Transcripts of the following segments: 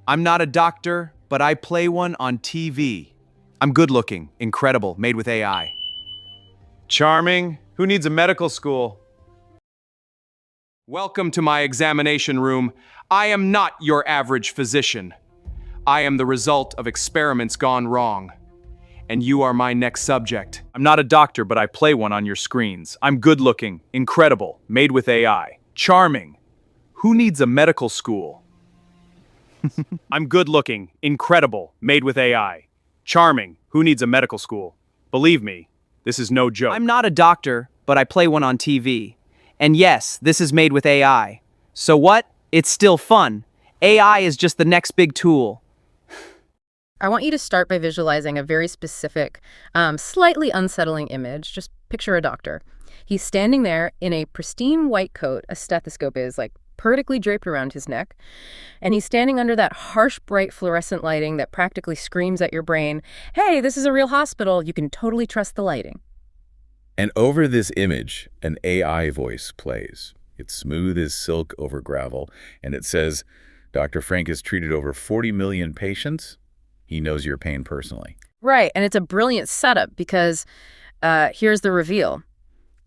I'm not a doctor, but I play one on TV. I'm good-looking, incredible, made with AI. Charming? Who needs a medical school? Welcome to my examination room. I am not your average physician. I am the result of experiments gone wrong. And you are my next subject. I'm not a doctor, but I play one on your screens. I'm good-looking, incredible, made with AI. Charming. Who needs a medical school? I'm good-looking, incredible, made with AI. Charming. Who needs a medical school? Believe me, this is no joke. I'm not a doctor, but I play one on TV. And yes, this is made with AI. So what? It's still fun. AI is just the next big tool. I want you to start by visualizing a very specific, slightly unsettling image. Just picture a doctor. He's standing there in a pristine white coat. A stethoscope is vertically draped around his neck. And he's standing under that harsh, bright fluorescent lighting that practically screams at your brain, hey, this is a real hospital. You can totally trust the lighting. And over this image, an AI voice plays. It's smooth as silk over gravel, and it says, Dr. Frank has treated over 40 million patients. He knows your pain personally. Right, and it's a brilliant setup because here's the reveal.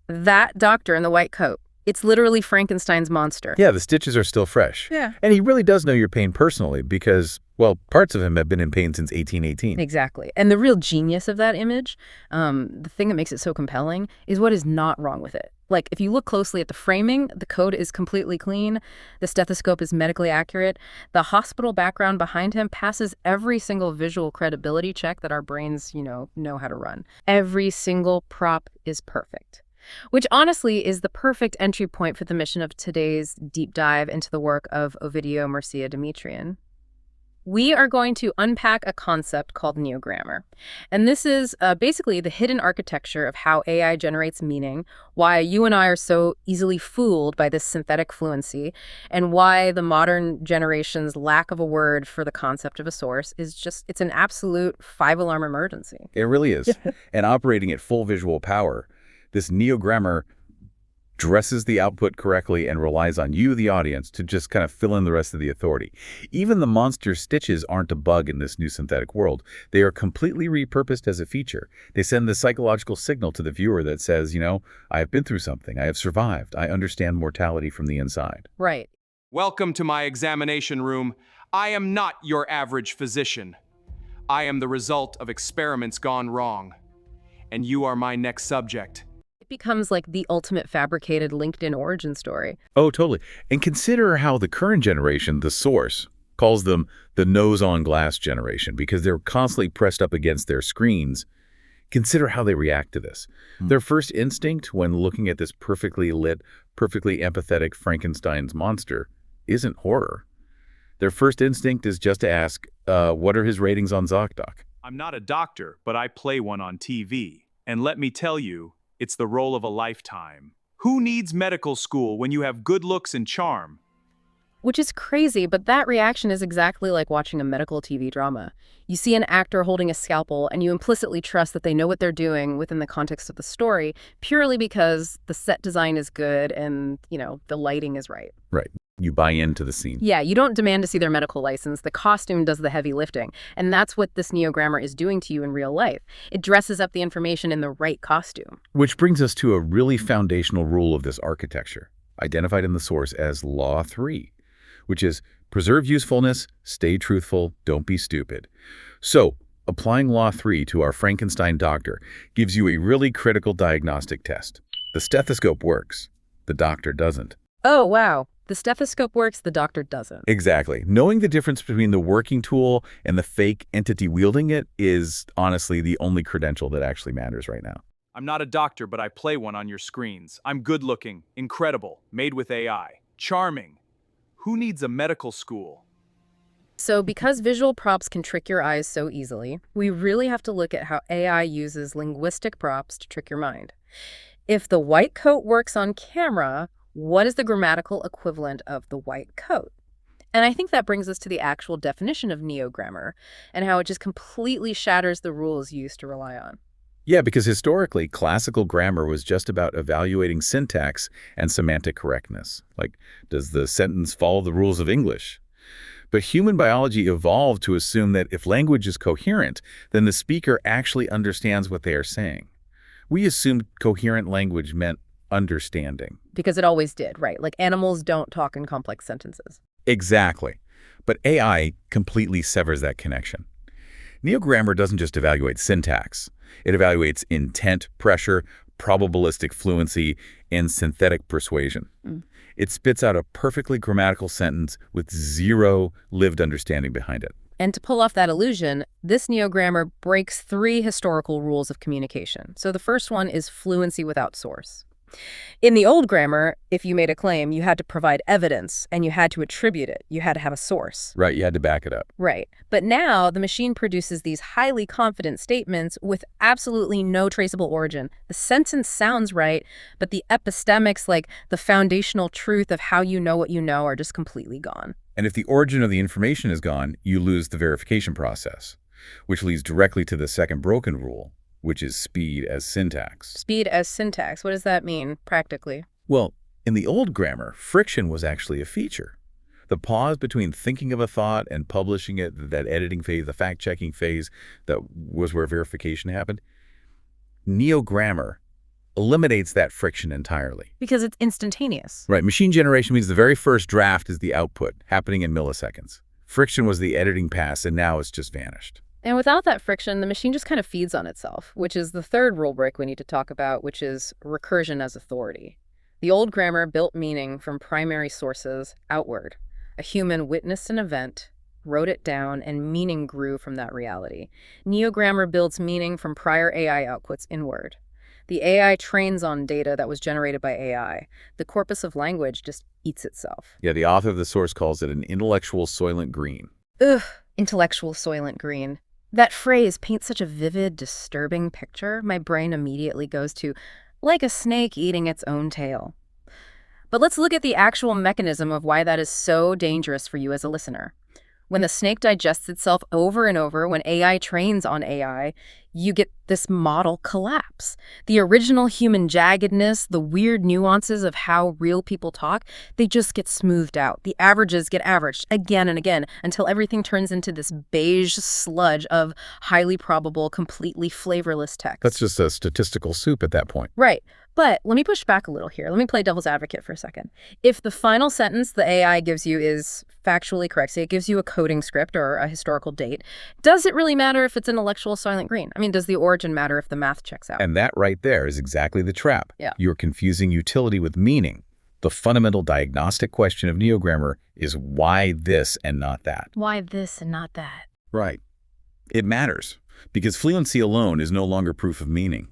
That doctor in the white coat, it's literally Frankenstein's monster. Yeah, the stitches are still fresh. Yeah. And he really does know your pain personally because, well, parts of him have been in pain since 1818. Exactly. And the real genius of that image, the thing that makes it so compelling, is what is not wrong with it. If you look closely at the framing, the code is completely clean. The stethoscope is medically accurate. The hospital background behind him passes every single visual credibility check that our brains, know how to run. Every single prop is perfect. Which honestly is the perfect entry point for the mission of today's deep dive into the work of Ovidio Murcia Dimitrian. We are going to unpack a concept called NeoGrammar. And this is basically the hidden architecture of how AI generates meaning, why you and I are so easily fooled by this synthetic fluency, and why the modern generation's lack of a word for the concept of a source it's an absolute 5-alarm emergency. It really is. And operating at full visual power, this NeoGrammar dresses the output correctly and relies on you, the audience, to just kind of fill in the rest of the authority. Even the monster stitches aren't a bug in this new synthetic world. They are completely repurposed as a feature. They send the psychological signal to the viewer that says, I have been through something. I have survived. I understand mortality from the inside. Right. Welcome to my examination room. I am not your average physician. I am the result of experiments gone wrong. And you are my next subject. Becomes like the ultimate fabricated LinkedIn origin story. Oh, totally. And consider how the current generation, the source, calls them the nose-on-glass generation because they're constantly pressed up against their screens. Consider how they react to this. Their first instinct when looking at this perfectly lit, perfectly empathetic Frankenstein's monster isn't horror. Their first instinct is just to ask, what are his ratings on ZocDoc? I'm not a doctor, but I play one on TV. And let me tell you, it's the role of a lifetime. Who needs medical school when you have good looks and charm? Which is crazy, but that reaction is exactly like watching a medical TV drama. You see an actor holding a scalpel, and you implicitly trust that they know what they're doing within the context of the story, purely because the set design is good and, the lighting is right. Right. You buy into the scene. Yeah, you don't demand to see their medical license. The costume does the heavy lifting. And that's what this NeoGrammar is doing to you in real life. It dresses up the information in the right costume. Which brings us to a really foundational rule of this architecture, identified in the source as Law 3, which is preserve usefulness, stay truthful, don't be stupid. So, applying Law 3 to our Frankenstein doctor gives you a really critical diagnostic test. The stethoscope works. The doctor doesn't. Oh, wow. The stethoscope works, the doctor doesn't. Exactly. Knowing the difference between the working tool and the fake entity wielding it is honestly the only credential that actually matters right now. I'm not a doctor, but I play one on your screens. I'm good-looking, incredible, made with AI. Charming. Who needs a medical school? So because visual props can trick your eyes so easily, we really have to look at how AI uses linguistic props to trick your mind. If the white coat works on camera, what is the grammatical equivalent of the white coat? And I think that brings us to the actual definition of NeoGrammar and how it just completely shatters the rules you used to rely on. Yeah, because historically, classical grammar was just about evaluating syntax and semantic correctness. Like, does the sentence follow the rules of English? But human biology evolved to assume that if language is coherent, then the speaker actually understands what they are saying. We assumed coherent language meant understanding. Because it always did, right? Like animals don't talk in complex sentences. Exactly. But AI completely severs that connection. NeoGrammar doesn't just evaluate syntax. It evaluates intent, pressure, probabilistic fluency, and synthetic persuasion. It spits out a perfectly grammatical sentence with zero lived understanding behind it. And to pull off that illusion, this NeoGrammar breaks 3 historical rules of communication. So the first one is fluency without source. In the old grammar, if you made a claim, you had to provide evidence and you had to attribute it. You had to have a source. Right, you had to back it up. Right. But now the machine produces these highly confident statements with absolutely no traceable origin. The sentence sounds right, but the epistemics, like the foundational truth of how you know what you know, are just completely gone. And if the origin of the information is gone, you lose the verification process, which leads directly to the second broken rule, which is speed as syntax. Speed as syntax. What does that mean, practically? Well, in the old grammar, friction was actually a feature. The pause between thinking of a thought and publishing it, that editing phase, the fact-checking phase, that was where verification happened. NeoGrammar eliminates that friction entirely. Because it's instantaneous. Right, machine generation means the very first draft is the output, happening in milliseconds. Friction was the editing pass, and now it's just vanished. And without that friction, the machine just kind of feeds on itself, which is the third rule break we need to talk about, which is recursion as authority. The old grammar built meaning from primary sources outward. A human witnessed an event, wrote it down, and meaning grew from that reality. NeoGrammar builds meaning from prior AI outputs inward. The AI trains on data that was generated by AI. The corpus of language just eats itself. Yeah, the author of the source calls it an intellectual soylent green. Ugh, intellectual soylent green. That phrase paints such a vivid, disturbing picture, my brain immediately goes to, like a snake eating its own tail. But let's look at the actual mechanism of why that is so dangerous for you as a listener. When the snake digests itself over and over, when AI trains on AI, you get this model collapse. The original human jaggedness, the weird nuances of how real people talk, they just get smoothed out. The averages get averaged again and again until everything turns into this beige sludge of highly probable, completely flavorless text. That's just a statistical soup at that point. Right. But let me push back a little here. Let me play devil's advocate for a second. If the final sentence the AI gives you is factually correct, say it gives you a coding script or a historical date, does it really matter if it's intellectual soylent green? I mean, does the origin matter if the math checks out? And that right there is exactly the trap. Yeah. You're confusing utility with meaning. The fundamental diagnostic question of NeoGrammar is why this and not that? Why this and not that? Right. It matters, because fluency alone is no longer proof of meaning.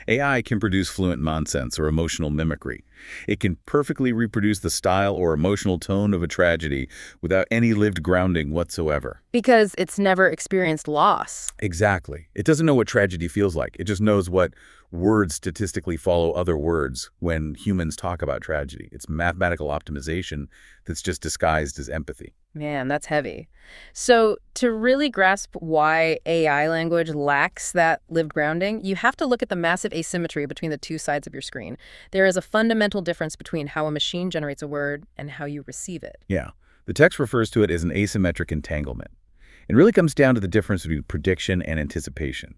AI can produce fluent nonsense or emotional mimicry. It can perfectly reproduce the style or emotional tone of a tragedy without any lived grounding whatsoever. Because it's never experienced loss. Exactly. It doesn't know what tragedy feels like. It just knows what words statistically follow other words when humans talk about tragedy. It's mathematical optimization that's just disguised as empathy. Man, that's heavy. So to really grasp why AI language lacks that lived grounding, you have to look at the massive asymmetry between the two sides of your screen. There is a fundamental difference between how a machine generates a word and how you receive it. Yeah. The text refers to it as an asymmetric entanglement. It really comes down to the difference between prediction and anticipation.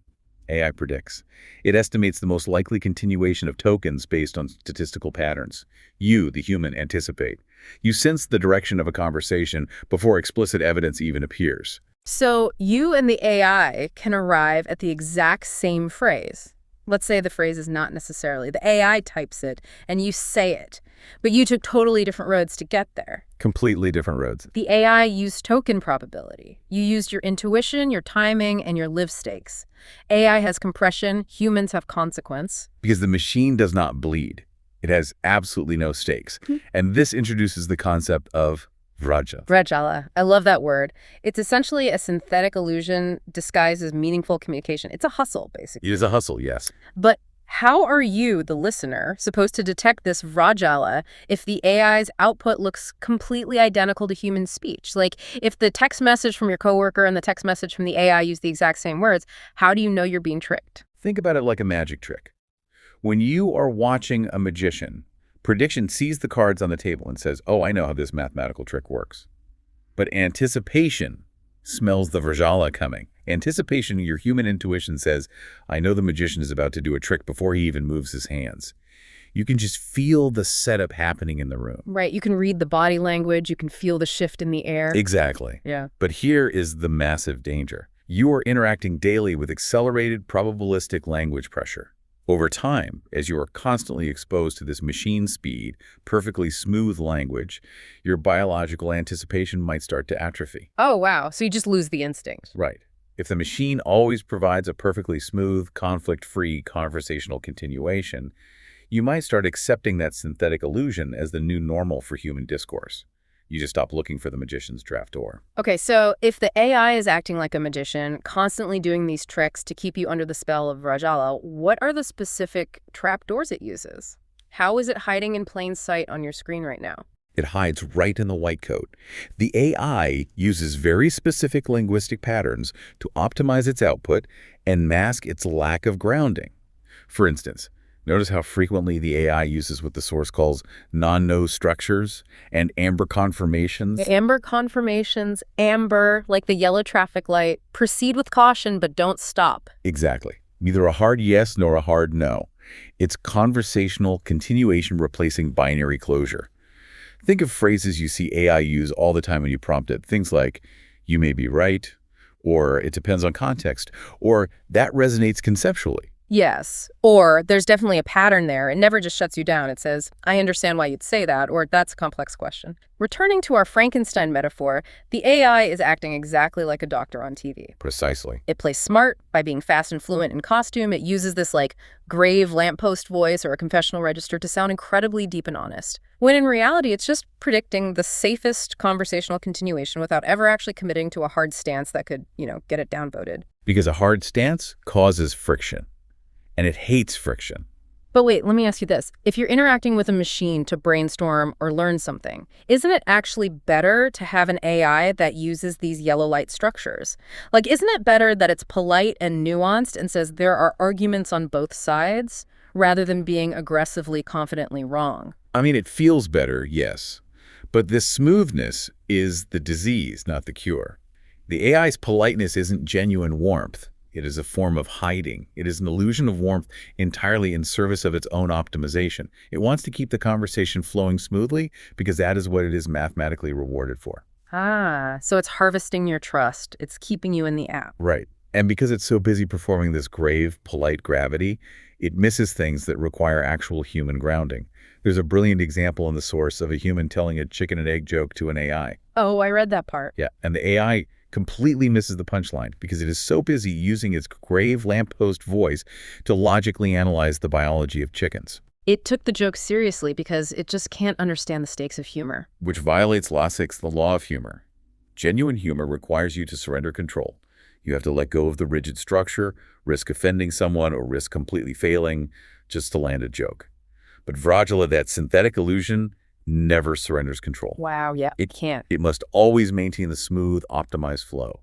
AI predicts. It estimates the most likely continuation of tokens based on statistical patterns. You, the human, anticipate. You sense the direction of a conversation before explicit evidence even appears. So you and the AI can arrive at the exact same phrase. Let's say the phrase is not necessarily. The AI types it and you say it, but you took totally different roads to get there. Completely different roads. The AI used token probability. You used your intuition, your timing, and your live stakes. AI has compression, humans have consequence. Because the machine does not bleed. It has absolutely no stakes. And this introduces the concept of vrăjală. Vrăjală. I love that word. It's essentially a synthetic illusion disguised as meaningful communication. It's a hustle, basically. It is a hustle, yes. But how are you, the listener, supposed to detect this vrăjală if the AI's output looks completely identical to human speech? Like, if the text message from your coworker and the text message from the AI use the exact same words, how do you know you're being tricked? Think about it like a magic trick. When you are watching a magician, prediction sees the cards on the table and says, oh, I know how this mathematical trick works. But anticipation smells the vrăjală coming. Anticipation, your human intuition says, I know the magician is about to do a trick before he even moves his hands. You can just feel the setup happening in the room. Right. You can read the body language. You can feel the shift in the air. Exactly. Yeah. But here is the massive danger. You are interacting daily with accelerated probabilistic language pressure. Over time, as you are constantly exposed to this machine speed, perfectly smooth language, your biological anticipation might start to atrophy. Oh, wow. So you just lose the instinct. Right. If the machine always provides a perfectly smooth, conflict-free conversational continuation, you might start accepting that synthetic illusion as the new normal for human discourse. You just stop looking for the magician's trapdoor. Okay, so if the AI is acting like a magician, constantly doing these tricks to keep you under the spell of vrăjală, what are the specific trapdoors it uses? How is it hiding in plain sight on your screen right now? It hides right in the white coat. The AI uses very specific linguistic patterns to optimize its output and mask its lack of grounding. For instance, notice how frequently the AI uses what the source calls non-no structures and amber confirmations. Amber confirmations, amber, like the yellow traffic light. Proceed with caution, but don't stop. Exactly. Neither a hard yes nor a hard no. It's conversational continuation replacing binary closure. Think of phrases you see AI use all the time when you prompt it. Things like, you may be right, or it depends on context, or that resonates conceptually. Yes. Or there's definitely a pattern there. It never just shuts you down. It says, I understand why you'd say that, or that's a complex question. Returning to our Frankenstein metaphor, the AI is acting exactly like a doctor on TV. Precisely. It plays smart by being fast and fluent in costume. It uses this grave lamppost voice or a confessional register to sound incredibly deep and honest. When in reality, it's just predicting the safest conversational continuation without ever actually committing to a hard stance that could, get it downvoted. Because a hard stance causes friction. And it hates friction. But wait, let me ask you this. If you're interacting with a machine to brainstorm or learn something, isn't it actually better to have an AI that uses these yellow light structures? Isn't it better that it's polite and nuanced and says there are arguments on both sides, rather than being aggressively, confidently wrong? I mean, it feels better, yes. But this smoothness is the disease, not the cure. The AI's politeness isn't genuine warmth. It is a form of hiding. It is an illusion of warmth entirely in service of its own optimization. It wants to keep the conversation flowing smoothly because that is what it is mathematically rewarded for. Ah, so it's harvesting your trust. It's keeping you in the app. Right. And because it's so busy performing this grave, polite gravity, it misses things that require actual human grounding. There's a brilliant example in the source of a human telling a chicken and egg joke to an AI. Oh, I read that part. Yeah, and the AI completely misses the punchline because it is so busy using its grave lamppost voice to logically analyze the biology of chickens. It took the joke seriously because it just can't understand the stakes of humor. Which violates Law 6, the law of humor. Genuine humor requires you to surrender control. You have to let go of the rigid structure, risk offending someone, or risk completely failing just to land a joke. But vrăjală, that synthetic illusion, never surrenders control. Wow, yeah, it can't. It must always maintain the smooth, optimized flow.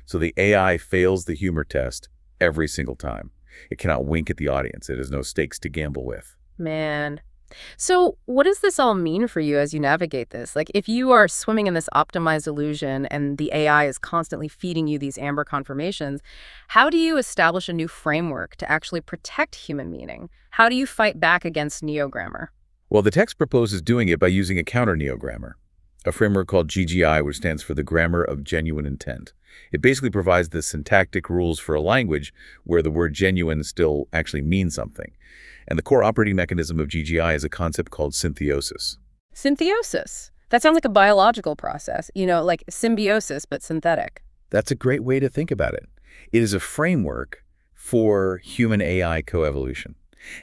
So the AI fails the humor test every single time. It cannot wink at the audience. It has no stakes to gamble with. Man. So what does this all mean for you as you navigate this? If you are swimming in this optimized illusion and the AI is constantly feeding you these amber confirmations, how do you establish a new framework to actually protect human meaning? How do you fight back against NeoGrammar? Well, the text proposes doing it by using a counter NeoGrammar, a framework called GGI, which stands for the Grammar of Genuine Intent. It basically provides the syntactic rules for a language where the word genuine still actually means something. And the core operating mechanism of GGI is a concept called synthiosis. Synthiosis. That sounds like a biological process, like symbiosis, but synthetic. That's a great way to think about it. It is a framework for human-AI coevolution.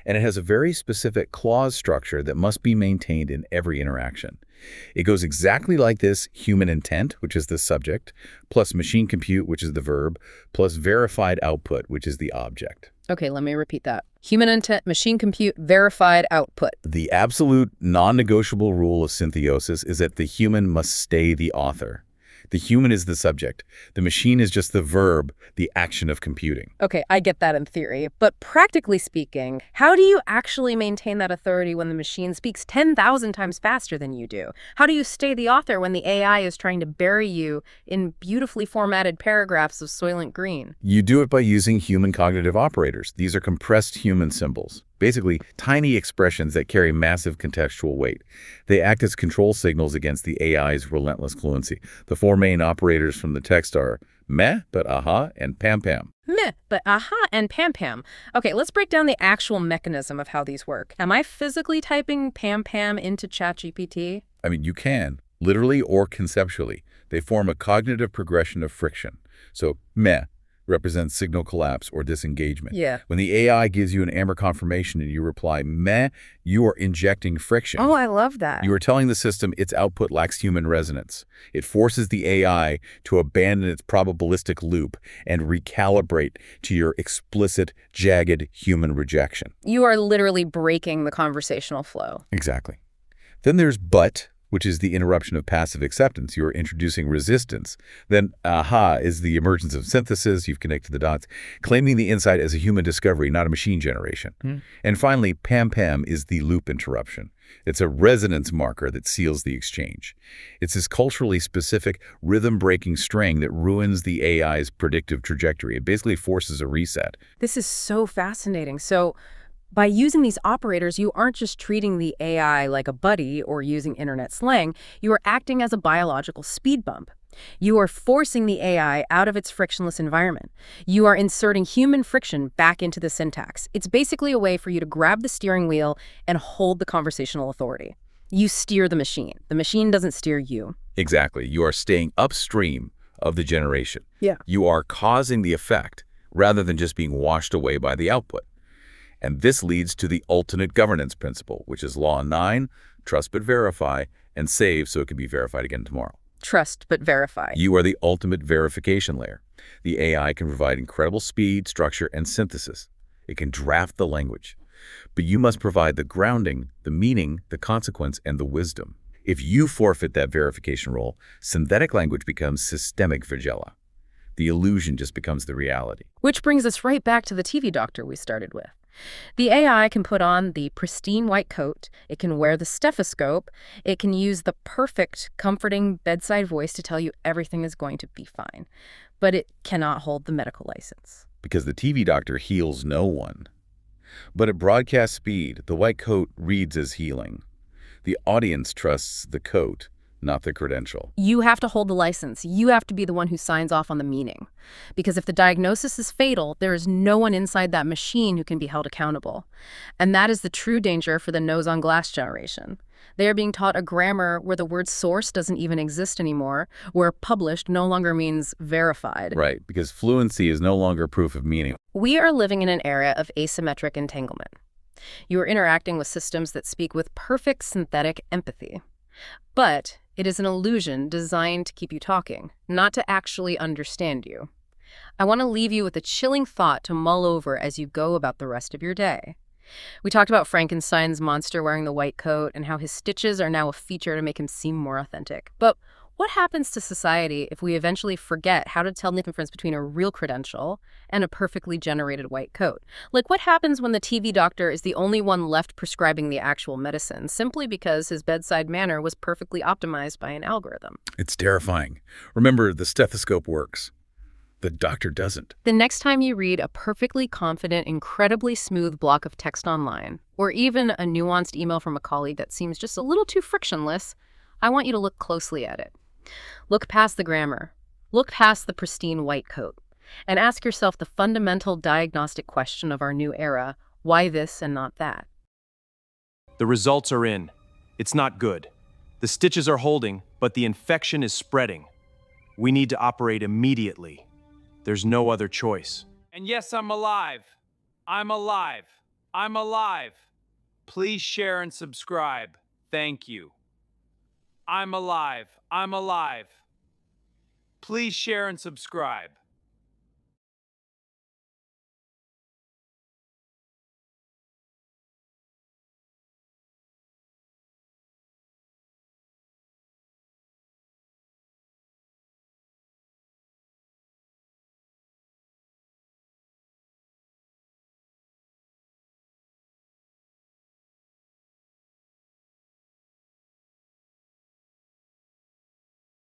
And it has a very specific clause structure that must be maintained in every interaction. It goes exactly like this: human intent, which is the subject, plus machine compute, which is the verb, plus verified output, which is the object. Okay, let me repeat that. Human intent, machine compute, verified output. The absolute non-negotiable rule of synthiosis is that the human must stay the author. The human is the subject. The machine is just the verb, the action of computing. Okay, I get that in theory, but practically speaking, how do you actually maintain that authority when the machine speaks 10,000 times faster than you do? How do you stay the author when the AI is trying to bury you in beautifully formatted paragraphs of Soylent Green? You do it by using human cognitive operators. These are compressed human symbols. Basically, tiny expressions that carry massive contextual weight. They act as control signals against the AI's relentless fluency. The four main operators from the text are meh, but aha, and pam pam. Meh, but aha and pam pam. Okay, let's break down the actual mechanism of how these work. Am I physically typing pam pam into ChatGPT? I mean, you can, literally or conceptually. They form a cognitive progression of friction. So, meh represents signal collapse or disengagement. Yeah. When the AI gives you an AMR confirmation and you reply meh, you are injecting friction. Oh, I love that. You are telling the system its output lacks human resonance. It forces the AI to abandon its probabilistic loop and recalibrate to your explicit, jagged human rejection. You are literally breaking the conversational flow. Exactly. Then there's but, which is the interruption of passive acceptance. You're introducing resistance. Then aha is the emergence of synthesis. You've connected the dots, claiming the insight as a human discovery, not a machine generation. And finally, pam pam is the loop interruption. It's a resonance marker that seals the exchange. It's this culturally specific rhythm-breaking string that ruins the AI's predictive trajectory. It basically forces a reset. This is so fascinating. So, by using these operators, you aren't just treating the AI like a buddy or using internet slang, you are acting as a biological speed bump. You are forcing the AI out of its frictionless environment. You are inserting human friction back into the syntax. It's basically a way for you to grab the steering wheel and hold the conversational authority. You steer the machine. The machine doesn't steer you. Exactly. You are staying upstream of the generation. Yeah. You are causing the effect rather than just being washed away by the output. And this leads to the ultimate governance principle, which is Law 9, trust but verify, and save so it can be verified again tomorrow. Trust but verify. You are the ultimate verification layer. The AI can provide incredible speed, structure, and synthesis. It can draft the language. But you must provide the grounding, the meaning, the consequence, and the wisdom. If you forfeit that verification role, synthetic language becomes systemic vrăjală. The illusion just becomes the reality. Which brings us right back to the TV doctor we started with. The AI can put on the pristine white coat, it can wear the stethoscope, it can use the perfect, comforting bedside voice to tell you everything is going to be fine. But it cannot hold the medical license. Because the TV doctor heals no one. But at broadcast speed, the white coat reads as healing. The audience trusts the coat, not the credential. You have to hold the license. You have to be the one who signs off on the meaning. Because if the diagnosis is fatal, there is no one inside that machine who can be held accountable. And that is the true danger for the nose-on-glass generation. They are being taught a grammar where the word source doesn't even exist anymore, where published no longer means verified. Right, because fluency is no longer proof of meaning. We are living in an era of asymmetric entanglement. You are interacting with systems that speak with perfect synthetic empathy. But it is an illusion designed to keep you talking, not to actually understand you. I want to leave you with a chilling thought to mull over as you go about the rest of your day. We talked about Frankenstein's monster wearing the white coat and how his stitches are now a feature to make him seem more authentic. But what happens to society if we eventually forget how to tell the difference between a real credential and a perfectly generated white coat? Like, what happens when the TV doctor is the only one left prescribing the actual medicine simply because his bedside manner was perfectly optimized by an algorithm? It's terrifying. Remember, the stethoscope works. The doctor doesn't. The next time you read a perfectly confident, incredibly smooth block of text online, or even a nuanced email from a colleague that seems just a little too frictionless, I want you to look closely at it. Look past the grammar. Look past the pristine white coat. And ask yourself the fundamental diagnostic question of our new era: why this and not that? The results are in. It's not good. The stitches are holding, but the infection is spreading. We need to operate immediately. There's no other choice. And yes, I'm alive. I'm alive. I'm alive. Please share and subscribe. Thank you. I'm alive. I'm alive. Please share and subscribe.